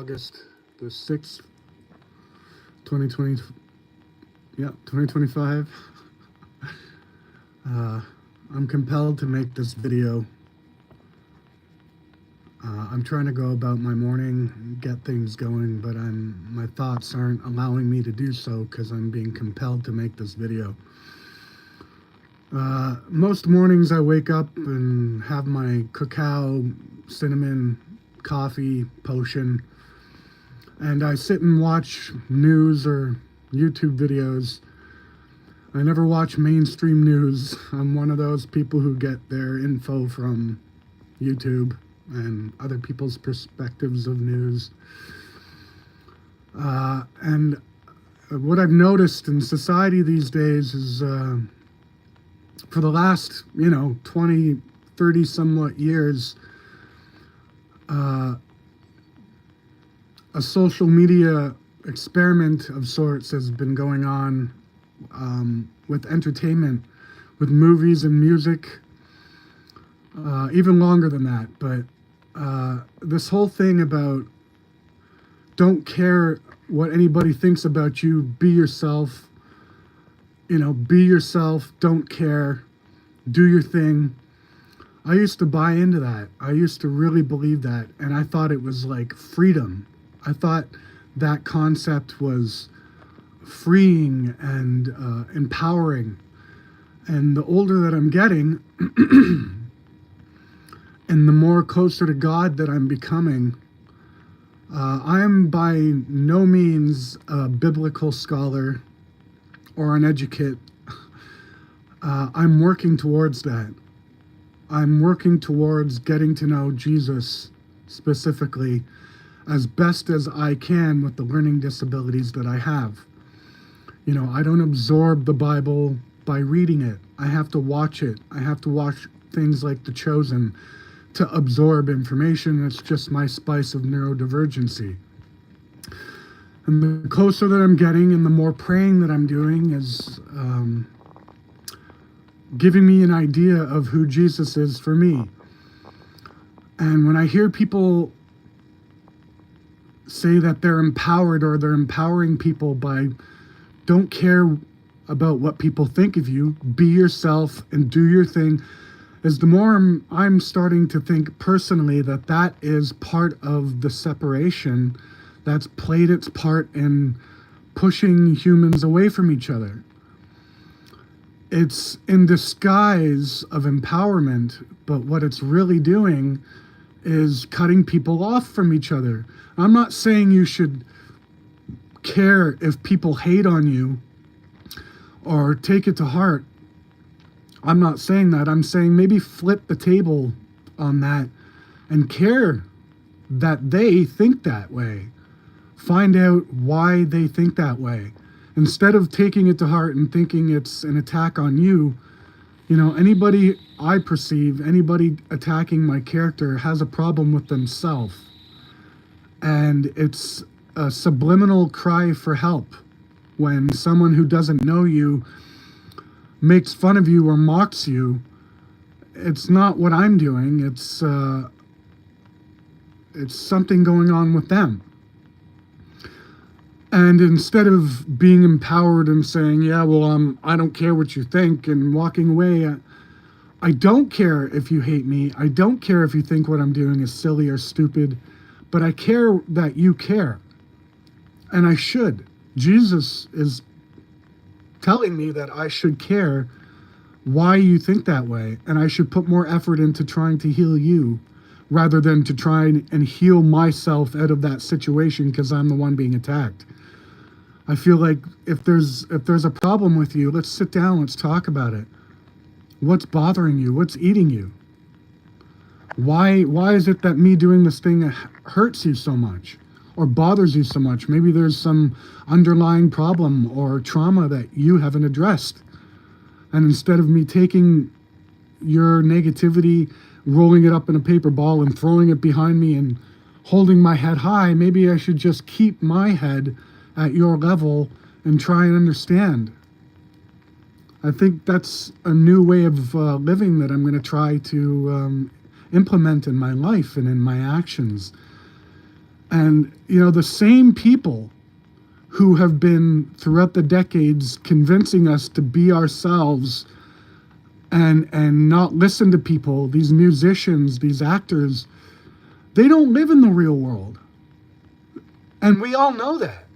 August the 6th, 2020, 2025. I'm compelled to make this video. I'm trying to go about my morning, get things going, but my thoughts aren't allowing me to do so because I'm being compelled to make this video. Most mornings I wake up and have my cacao, cinnamon, coffee, potion, and I sit and watch news or YouTube videos. I never watch mainstream news. I'm one of those people who get their info from YouTube and other people's perspectives of news. And what I've noticed in society these days is for the last, 20, 30 somewhat years, a social media experiment of sorts has been going on with entertainment, with movies and music, even longer than that. But this whole thing about don't care what anybody thinks about you, be yourself, be yourself, don't care, do your thing. I used to buy into that. I used to really believe that, and I thought it was like freedom. I thought that concept was freeing and empowering. And the older that I'm getting, and the more closer to God that I'm becoming, I am by no means a biblical scholar or an educate. I'm working towards that. I'm working towards getting to know Jesus specifically as best as I can with the learning disabilities that I have. I don't absorb the Bible by reading it. I have to watch it. I have to watch things like The Chosen to absorb information. It's just my spice of neurodivergency. And the closer that I'm getting and the more praying that I'm doing is giving me an idea of who Jesus is for me. And when I hear people say that they're empowered or they're empowering people by don't care about what people think of you, be yourself and do your thing, is the more I'm starting to think personally that is part of the separation that's played its part in pushing humans away from each other. It's in disguise of empowerment, but what it's really doing is cutting people off from each other. I'm not saying you should care if people hate on you or take it to heart. I'm not saying that. I'm saying maybe flip the table on that and care that they think that way. Find out why they think that way. Instead of taking it to heart and thinking it's an attack on you, anybody I perceive, anybody attacking my character has a problem with themselves. And it's a subliminal cry for help when someone who doesn't know you makes fun of you or mocks you. It's not what I'm doing. It's something going on with them. And instead of being empowered and saying, yeah, well, I don't care what you think, and walking away, I don't care if you hate me. I don't care if you think what I'm doing is silly or stupid, but I care that you care. And I should. Jesus is telling me that I should care why you think that way, and I should put more effort into trying to heal you rather than to try and heal myself out of that situation because I'm the one being attacked. I feel like if there's a problem with you, let's sit down, let's talk about it. What's bothering you? What's eating you? Why is it that me doing this thing hurts you so much or bothers you so much? Maybe there's some underlying problem or trauma that you haven't addressed. And instead of me taking your negativity, rolling it up in a paper ball and throwing it behind me and holding my head high, maybe I should just keep my head at your level and try and understand. I think that's a new way of living that I'm going to try to implement in my life and in my actions. And, the same people who have been throughout the decades convincing us to be ourselves and not listen to people, these musicians, these actors, they don't live in the real world. And we all know that.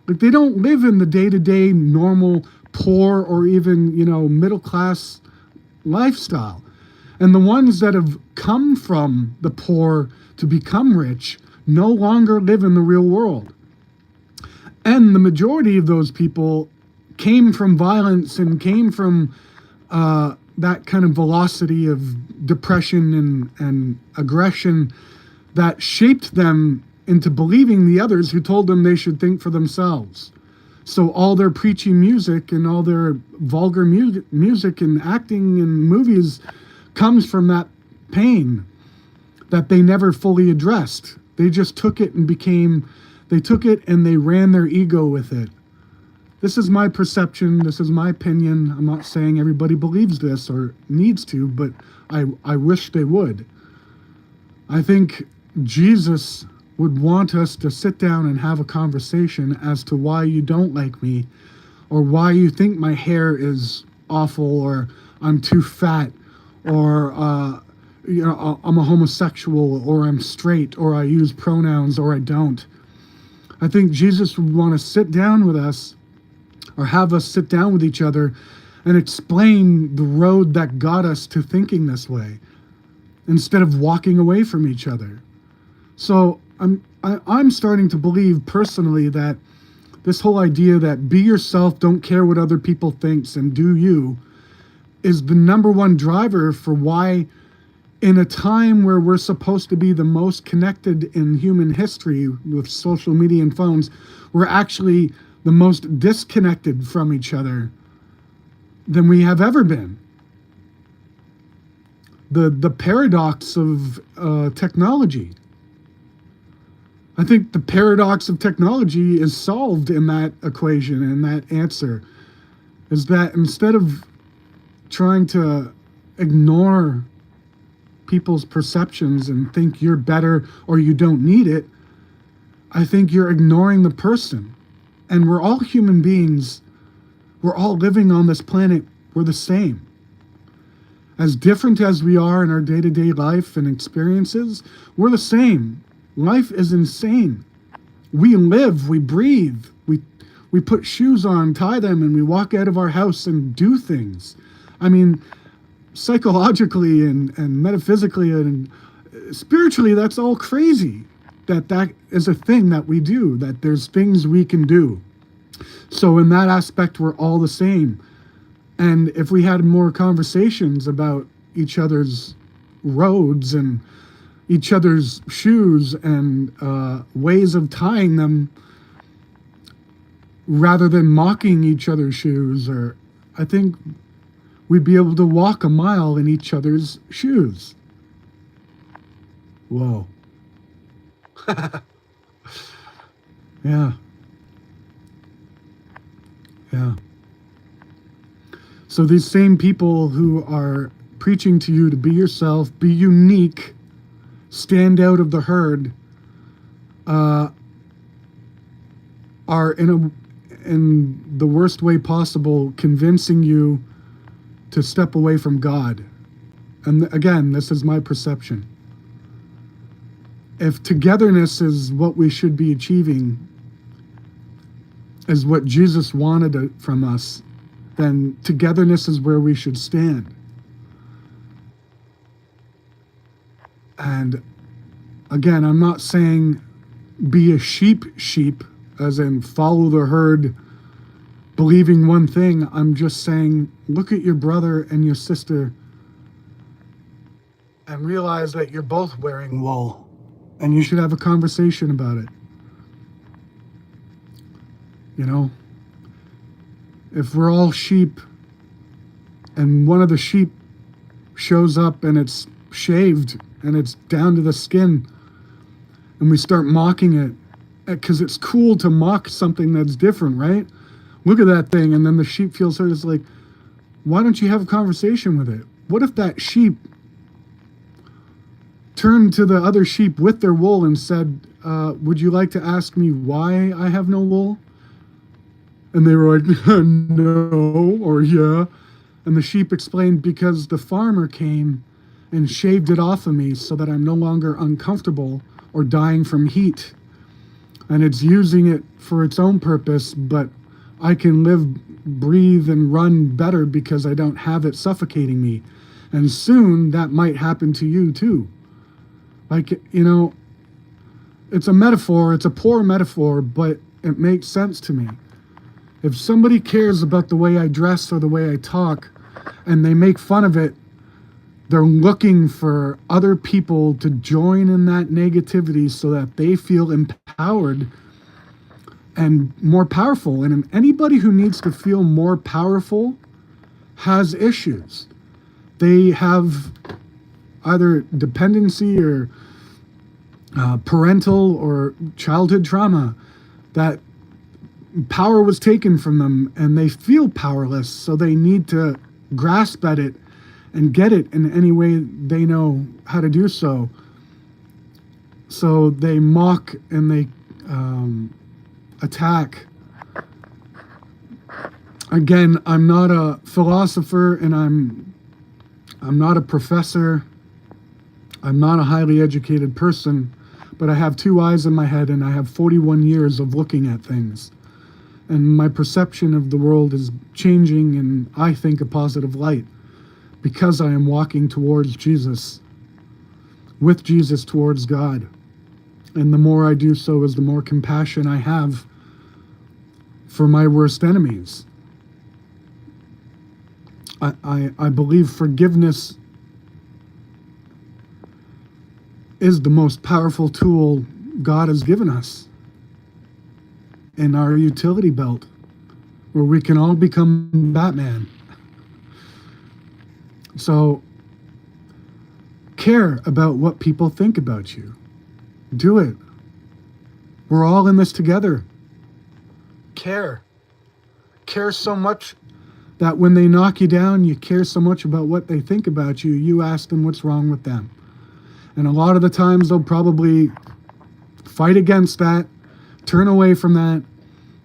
Like, they don't live in the day-to-day normal poor or even, middle class lifestyle. And the ones that have come from the poor to become rich no longer live in the real world. And the majority of those people came from violence and came from that kind of velocity of depression and aggression that shaped them into believing the others who told them they should think for themselves. So all their preachy music and all their vulgar music and acting and movies comes from that pain that they never fully addressed. They just took it and they ran their ego with it. This is my perception. This is my opinion. I'm not saying everybody believes this or needs to, but I wish they would. I think Jesus would want us to sit down and have a conversation as to why you don't like me, or why you think my hair is awful, or I'm too fat, or I'm a homosexual, or I'm straight, or I use pronouns, or I don't. I think Jesus would want to sit down with us, or have us sit down with each other and explain the road that got us to thinking this way, instead of walking away from each other. So I'm starting to believe personally that this whole idea that be yourself, don't care what other people thinks, and do you, is the number one driver for why, in a time where we're supposed to be the most connected in human history with social media and phones, we're actually the most disconnected from each other than we have ever been. The paradox of technology. I think the paradox of technology is solved in that equation, and that answer is that instead of trying to ignore people's perceptions and think you're better or you don't need it, I think you're ignoring the person. And we're all human beings. We're all living on this planet. We're the same. As different as we are in our day-to-day life and experiences, we're the same. Life is insane. We live, we breathe, we put shoes on, tie them, and we walk out of our house and do things. I mean, psychologically and metaphysically and spiritually, that's all crazy. That is a thing that we do, that there's things we can do. So in that aspect, we're all the same. And if we had more conversations about each other's roads and each other's shoes and ways of tying them, rather than mocking each other's shoes, or I think we'd be able to walk a mile in each other's shoes. Whoa. Yeah. So these same people who are preaching to you to be yourself, be unique, stand out of the herd, are in the worst way possible convincing you to step away from God. And again, this is my perception. If togetherness is what we should be achieving, is what Jesus wanted from us, then togetherness is where we should stand. And again, I'm not saying be a sheep, as in follow the herd, believing one thing. I'm just saying, look at your brother and your sister and realize that you're both wearing wool, and you should have a conversation about it. You know, if we're all sheep and one of the sheep shows up and it's shaved and it's down to the skin, and we start mocking it because it's cool to mock something that's different, right? Look at that thing. And then the sheep feels hurt. It's like, why don't you have a conversation with it? What if that sheep turned to the other sheep with their wool and said, would you like to ask me why I have no wool? And they were like, no, or yeah. And the sheep explained, because the farmer came and shaved it off of me so that I'm no longer uncomfortable or dying from heat. And it's using it for its own purpose, but I can live, breathe, and run better because I don't have it suffocating me. And soon that might happen to you too. Like, it's a metaphor, it's a poor metaphor, but it makes sense to me. If somebody cares about the way I dress or the way I talk, and they make fun of it, they're looking for other people to join in that negativity so that they feel empowered and more powerful. And anybody who needs to feel more powerful has issues. They have either dependency or parental or childhood trauma, that power was taken from them and they feel powerless, so they need to grasp at it and get it in any way they know how to do so. So they mock and they attack. Again, I'm not a philosopher, and I'm not a professor. I'm not a highly educated person, but I have two eyes in my head and I have 41 years of looking at things. And my perception of the world is changing in, I think, a positive light, because I am walking towards Jesus, with Jesus towards God. And the more I do so, is the more compassion I have for my worst enemies. I believe forgiveness is the most powerful tool God has given us in our utility belt, where we can all become Batman. So care about what people think about you. Do it. We're all in this together. Care. Care so much that when they knock you down, you care so much about what they think about you, you ask them what's wrong with them. And a lot of the times they'll probably fight against that, turn away from that,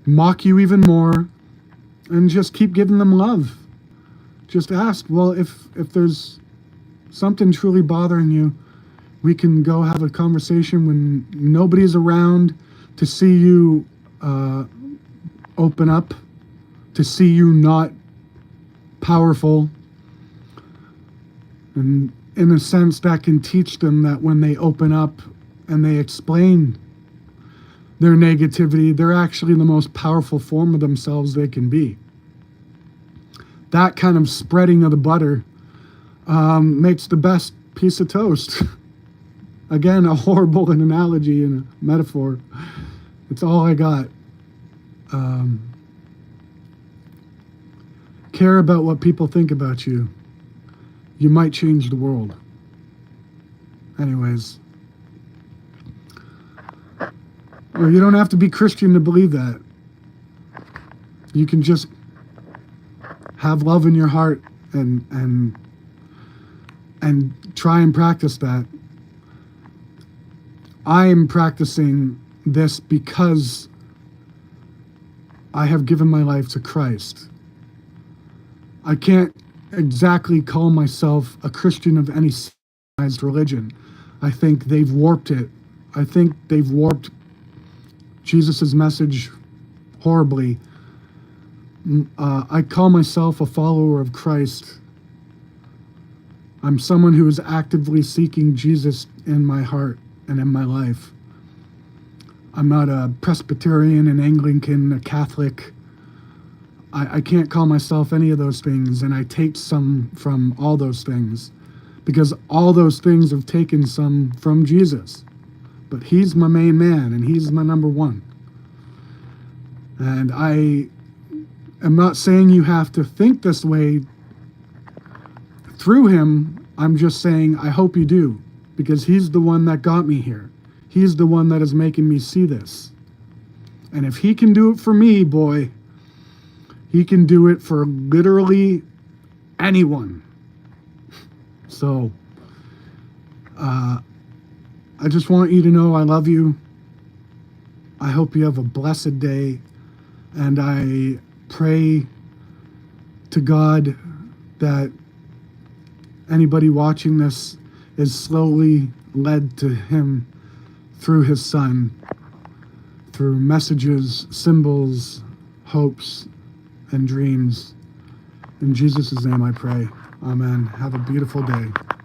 mock you even more, and just keep giving them love. Just ask, well, if there's something truly bothering you, we can go have a conversation when nobody's around to see you open up, to see you not powerful. And in a sense, that can teach them that when they open up and they explain their negativity, they're actually the most powerful form of themselves they can be. That kind of spreading of the butter makes the best piece of toast. Again, a horrible analogy and a metaphor. It's all I got. Care about what people think about you. You might change the world. Anyways. Well, you don't have to be Christian to believe that. You can just have love in your heart and try and practice that. I am practicing this because I have given my life to Christ. I can't exactly call myself a Christian of any civilized religion. I think they've warped it. I think they've warped Jesus' message horribly. I call myself a follower of Christ. I'm someone who is actively seeking Jesus in my heart and in my life. I'm not a Presbyterian, an Anglican, a Catholic. I can't call myself any of those things, and I take some from all those things, because all those things have taken some from Jesus. But he's my main man, and he's my number one. And I am not saying you have to think this way through him. I'm just saying I hope you do, because he's the one that got me here. He's the one that is making me see this. And if he can do it for me, boy, he can do it for literally anyone. So, I just want you to know I love you. I hope you have a blessed day. And I pray to God that anybody watching this is slowly led to Him through His Son, through messages, symbols, hopes, and dreams. In Jesus' name I pray. Amen. Have a beautiful day.